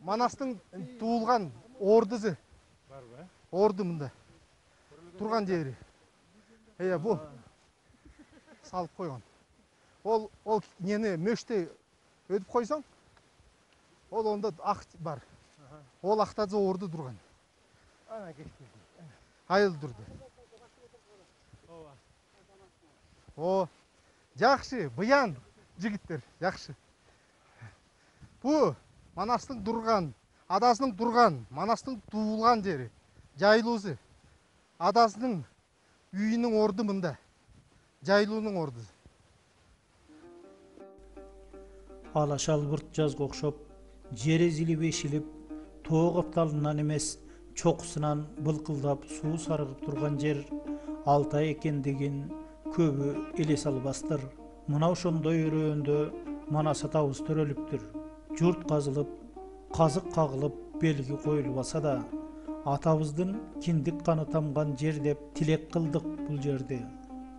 Манастың туылған ордысы. Орды мында. Тұрған жері. Бұл салып қойған. Ол нені мөште өтіп қойсаң, ол онда ақ бар. Ол ақтазы орды тұрған. Айыл тұрды. Жақшы, бұян жігіттер, жақшы. Бұл Манастың тұрған, адасының тұрған, Манастың туылған жері, жайлуысы. Адасының үйінің орды мында, жайлуының орды. Ала шалбырт жазға оқшоп, жері зіліп ешіліп, тоғы қапталынан емес, чоқысынан былқылдап су сарғып тұрған жер, Алтай екен деген көбі елес албастыр. Мынау шондой өрөөндө Манас атабыз төрөлүптүр. Жұрт қазылып, қазық қағылып, белгі қойылып аса да, атабыздың киндік қаны тамған жер деп тілек қылдық бұл жерде.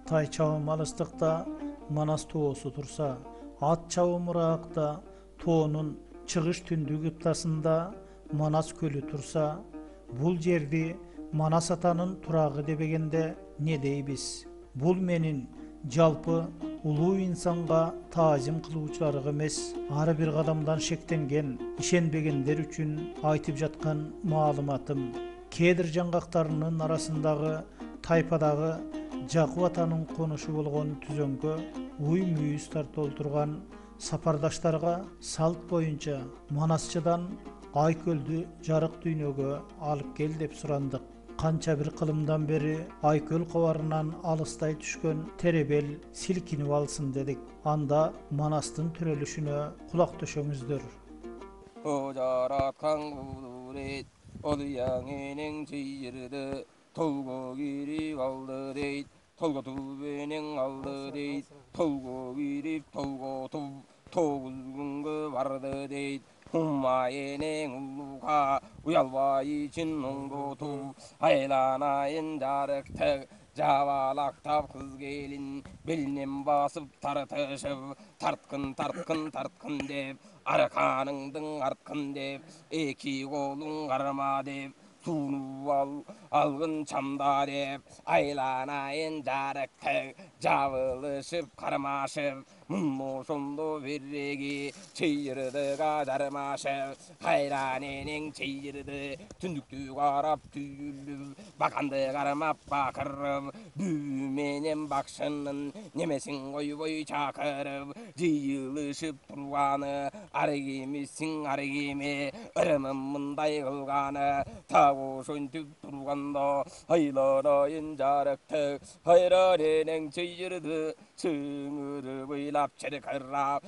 Тай чабым алыстықта Манас тоосу тұрса, ат чабым ырақта тоонун чыгыш түндүк ыптасында Манас көлі тұрса, бұл жерде Манас атанын турагы дебегенде не дейбиз? Бұл менин жалпы улуу инсанга таазим кылуучуларга эмес, ар бир кадамдан шектенген, ишенбегендер үчүн айтып жаткан маалыматым. Кедир жаңгактарынын арасындагы тайпадагы Жакып атанын конушу болгон түзөңгө уй мүйүз тартып олтурган сапардаштарга салт боюнча Манасчыдан Айкөлдү жарык дүйнөгө алып кел деп сурандык. Канча бир кылымдан бери Айкөл кабарынан алыстай түшкөн теребел силкинип алсын дедик. Анда Манастын төрөлүшүнө кулак төшөңүздөр. Жараткан кудурет Oduyağının çeyirdi, tolgo girip aldı deyit, tolgo tubenin aldı deyit, tolgo girip tolgo toğuzgungu vardı deyit, hummayenin uluğa uyalvay için nongo tu, aylanayın jarıktık, javalaktap kız gelin, belinin basıp tartışıp, tartkın dep, arkanыңдың арткын деп, эки колуң карма деп, сууну алгын чамда деп, айланайын жарыктык, жабылышып кармашып, мунну ошондо береги, чыйырдыга жармашып, кайраненең чыйырды, түндүктү карап түйүлүп, баканды кармап бакырып, бүү менен бакшынын немесин койбой чакырып, жыйылышып турганы, аргемисиң аргеме, ырымым мындай кылганы, так ошентип турганда, айланайын жарыктык, кайраненең чыйырды, чыңырып ыйлап чыркырап,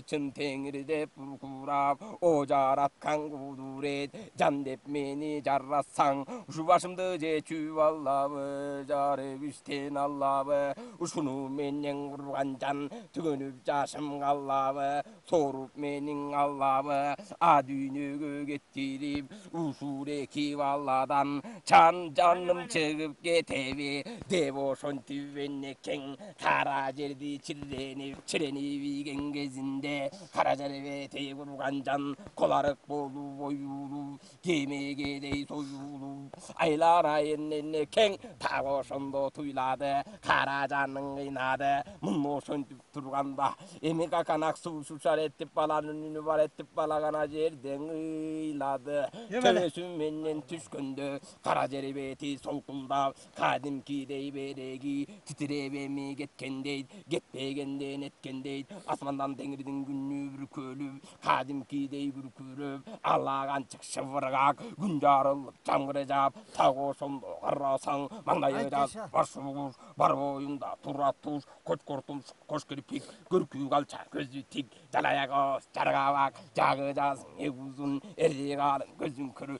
чын теңир деп буркурап, о жараткан кудурет, жан деп мени жарасаң, ушу башымды жечүп аллабы, жарып иштен аллабы, ушуну менен курган жан, түгөнүп жашым каллабы, соруп менин аллабы, а дүйнөгө кеттирип, ушул эки баладан, жаным чыгып кетеби, деп ошентип энекең, кара жерди чиренип ийген кезинде, кара жер бети курган жан, коларык болуп оюлуп, кемегедей союлуп, айланайын энекең, так ошондо туйлады, кара жаның кыйнады, муну ошентип турганда, эми каканак сушар этип баланын үнү бар этип бала гана жерден ыйлады, төбөсү менен түшкөндө, кара жер бети солкулдап, кадимкидей береги, титиреп эми кеткендей, кетпегенде неткендей, асмандан теңирдин күнү бүркөлүп, кадимкидей бүркүрөп, аллаган чык шыбыргак, күн жарылып, жамгыр жаап, так ошондо карасаң, маңдайы жаз, башы бугуш, бар боюнда тура туш, кочкор тумшук, кош кирпик, көркү калча, көзү тик, жалаяк ооз, жаргабак, жагы жазың, эги узун, эри калың, көзүң көрү,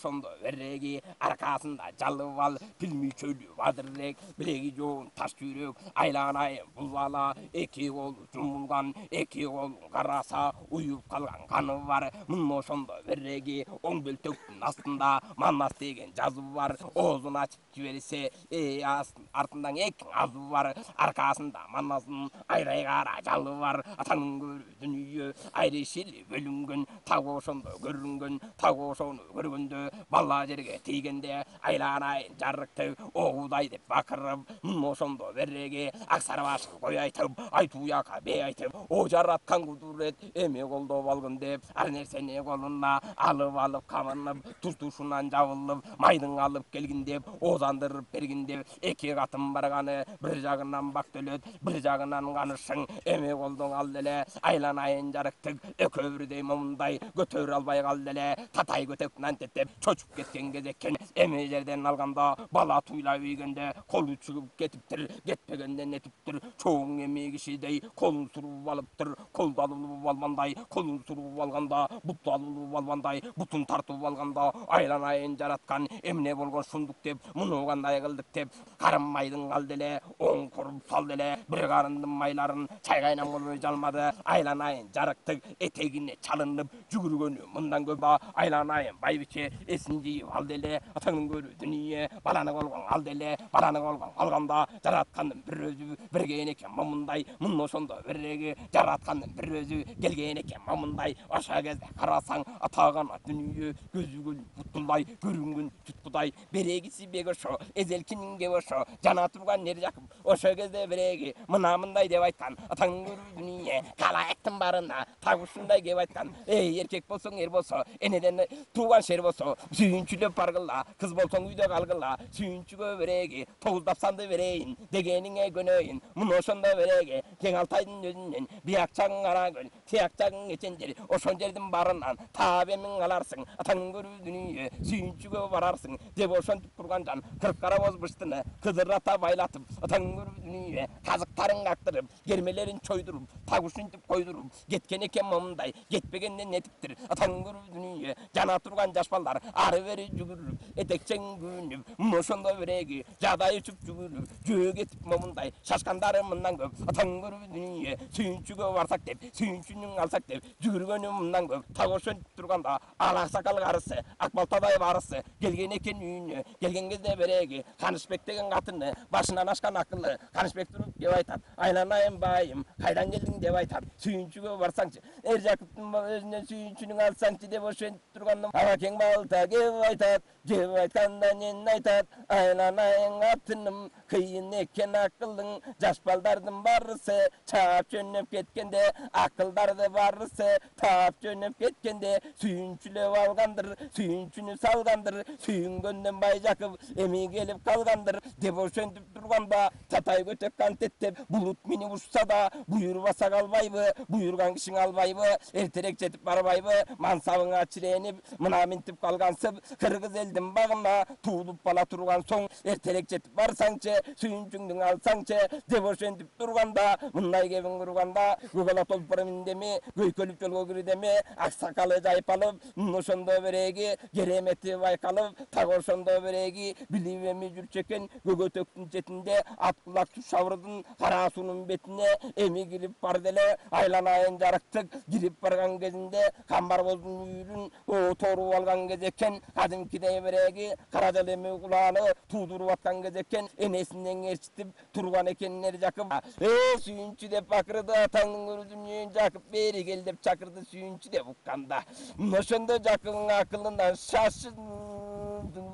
ошондо береги аркасында жалып ал билми чөлү бадыррек билеги жоон таш жүрөк айланайын бул бала эки колу жумулган эки колун караса уюп калган каны бар мына ошондо береги оң бөлтөктүн астында манас деген жазуу бар оозун ачып жиберсе артынан эки азуу бар аркасында манастын айрай кара жалы бар атаңын көрүү дүнүйө айрышыл бөлүнгөн так ошондо көрүнгөн так ошону көргөндө бала жерге тийгенде айланайын жарыктып оогудай деп бакырып мына ошондо береги аксар башын кой айтып айтуу яка бей айтып о жараткан кудурет эме колдоп алгын деп ар нерсени колуна алып камынып туш-тушунан жабылып майдың алып келгин деп оозандырып бергин деп эки катын барганы бир жагынан бактөлөт бир жагынан канышың эме колдоң алды эле айланайын жарыктык экөө бирдей момундай көтөрө албай калды эле татай көтөктүн антеттеп чочуп кеткен кезеккен эме жерден алганда бала туйлап ийгенде колу чыгып кетиптир кетпегенде нетиптир чоң эме кишидей колун суруп алыптыр колду алып албандай колун суруп алганда буту алып албандай бутун тартып алганда айланайын жараткан эмне болгон шундук деп муну кандай кылдык деп карын майдың алды эле оң куруп салды эле бир карындын майларын чай кайнам болбой жалмады айланайын жарыктык этегине чалынып жүгүргөнү мындан көп айланайын байбиче эсин жыйып алды эле атаңын көрүү дүнүйө баланы колгон алды эле баланы колгон алганда жараткандын бир өзү берген экен момундай мына ошондо береги жараткандын бир өзү келген экен момундай ошол кезде карасаң атагана дүнүйө көзү көлүп бутулдай көрүнгөн туткудай берегиси бек ошо эзелкинин кеп ошо жана турган нер жакып ошол кезде береги мындай деп айткан атаңын көрүү дүнүйө калаектин барына так ушундай кеп айткан эй эркек болсоң эр болсо энеден тууган шер болсо сүйүнчүлөп баргыла кыз болсоң үйдө калгыла сүйүнчүгө береги тогуздап санды берейин дегениңе көнөйүн мына ошондо береги кең алтайдын өзүнөн бияк жагың кара көл тияк жагың эчен жер ошол жердин барынан таап эмин аларсың атаңын көрүү дүнүйө сүйүнчүгө барарсың деп ошентип турган жан кырк карабоз быштыны кыдырата байлатып атаңын көрүү дүнүйө казыктарын кактырып кермелерин чойдуруп так ушинтип койдуруп кеткен экен момундай кетпегенде нетиптир атаңын көрүү дүнүйө жана турган жаш балдар ары бери жүгүрүп этекчең күүнүп мына ошондо береги жадай учуп жүгүрүп жөө кетип момундай шашкандары мындан көп атаңын көрүү дүнүйө сүйүнчүгө барсак деп сүйүнчүнүн алсак деп жүгүргөнү мындан көп так ошентип турганда ала аксакал карысы ак балтадай барысы келген экен үйүнө келген кезде береги канышбек деген катыны башынан ашкан акылы канышбек туруп кеп айтат айланайын байым кайдан келдиң деп айтат сүйүнчүгө барсаңчы эр жакыптын өзүнөн сүйүнчүнүн алсаңчы деп ошентип турганда абакең балта кеп айтат жеп айтканда эмне айтат айланайын катыным кыйын экен акылың жаш балдардын барысы чаап жөнөп кеткенде акылдарды барысы таап жөнөп кеткенде сүйүнчүлөп алгандыр сүйүнчүнү салгандыр сүйүнгөндөн бай жакып эми келип калгандыр деп ошентип турганда татай көтөк кантеттеп булут минип учса да буйрубаса калбайбы буйруган кишиң албайбы эртерээк жетип барбайбы мансабыңа чиренип мына минтип калгансып кыргыз элдин багына туулуп бала турган соң эртерээк жетип барсаңчы сүйүнчүңдү алсаңчы деп ошентип турганда мындай кебин курганда көк ала толпор миндеми көйкөлүп жолго кирдеми аксакалы жайпалып ошондо береги керемети байкалып так ошондо береги билип эми жүрчү экен көгөтөктүн четинде ат кулак шабырдын кара суунун бетине эми кирип барды эле айланайын жарыктык кирип барган кезинде камбарбоздун үйүрүн тооруп алган кез экен кадимкидей береги кара жал эми кулаганы туудуруп аткан кез экен энесинен ээрчитип турган экен эр жакып сүйүнчү деп бакырды атаңдын көрүү дүнүйө жакып бери кел деп чакырды сүйүнчү деп укканда ошондо жакыптын акылынан шашындым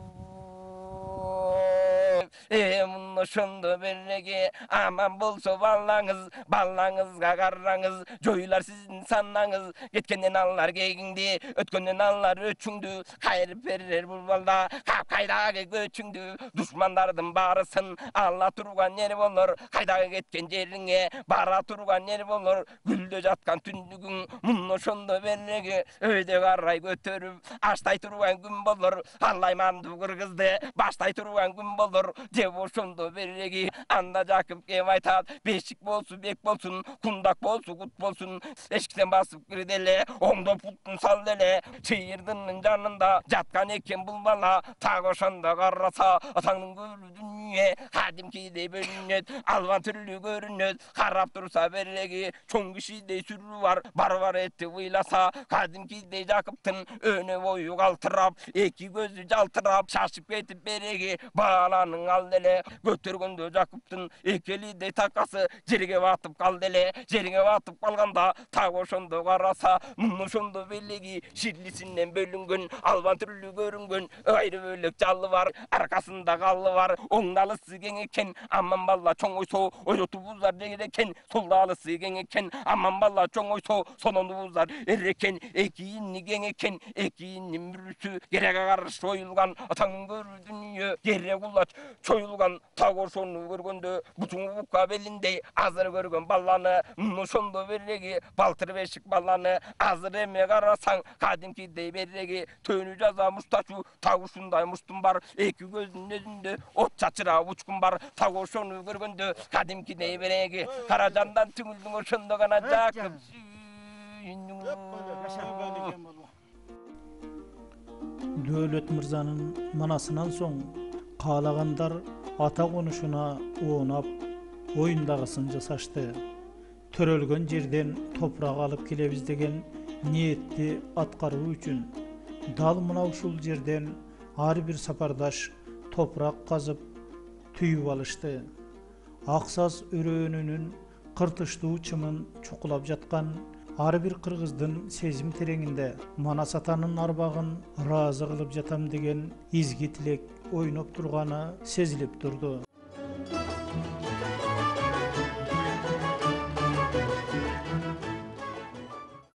мына ошондо береги аман болсо балаңызга караңыз жоюлар сиздин санаңыз кеткенден алар кегиңди өткөндөн алар өчүңдү кайрып берер бул балда кайдагы көчүңдү душмандардын баарысын ала турган эр болор кайдагы кеткен жериңе бара турган эр болор гүлдө жаткан түндүгүң мына ошондо береги өйдө карай көтөрүп аштай турган күн болор алаймандуу кыргызды баштай турган күн болор Dep oşondo bereги anda Jakып kep aytat, beşik bolsun, bek bolsun, kundak bolsun, kut bolsun, eşikten basıp girdele, oңдоп puttun sal dele, çeyirдинин janында жаткан экен бул бала, так ошондо караса, атаңдын көзү дүнүйө, кадимкидей бөлүнөт, албан түрлүү көрүнөт, карап турса береги, чоң кишидей сүрү бар этти ыйласа, кадимкидей Jakыптын өнө бою калтырап, эки көзү жалтырап, шашып кетип береги, баланын алды эле, көтөргөндө Jakыптын экелидей такасы жерге батып калды эле, жерге батып калганда, так ошондо караса, муну ошондо белеги, ширлисинен бөлүнгөн, албан түрлүү көрүнгөн, айры бөлөк жаллы бар, аркасында каллы бар, оңдалысы кең экен, аман бала чоң ойсо, ойроту бузар жегер экен, солдалысы кең экен, аман бала чоң ойсо, сононду бузар эр экен, эки инни кең экен, эки иннин бүрүсү, кереге каршы оюлган, атаңдын көрүү дүнүйө, кере кулач чоюлган, так ошону көргөндө, бутуң букка белиндей, азыр көргөн баланы, ошондо береги, балтыр бешик баланы, азыр эме карасаң, кадимкидей береги, төнү жаза муштачу, так ушундай муштум бар, эки көзүнүн өзүндө от чачырап учкун бар, так ошону көргөндө, кадимкидей береги, кара жандан түңүлдүң ошондо гана Jakып Dölet Mırzanın manasынан soň kalaganдар ata konuşuna oğunap oyundagısyn jasaşdy. Törölgön jerden toprak alıp kelebiz degen niyetli atkarуу üçin dal mına uşul jerden har bir sapardaş toprak kazıp tüyüp alıştı. Aksaz öröөнүнүн kırtıştığı çımın çukulap jatkan har bir kırgızdın sezim tereňinde Manas atanın arbagyn razı kılıp jatam degen izgi tilek oýnap turgany sezilip durdu.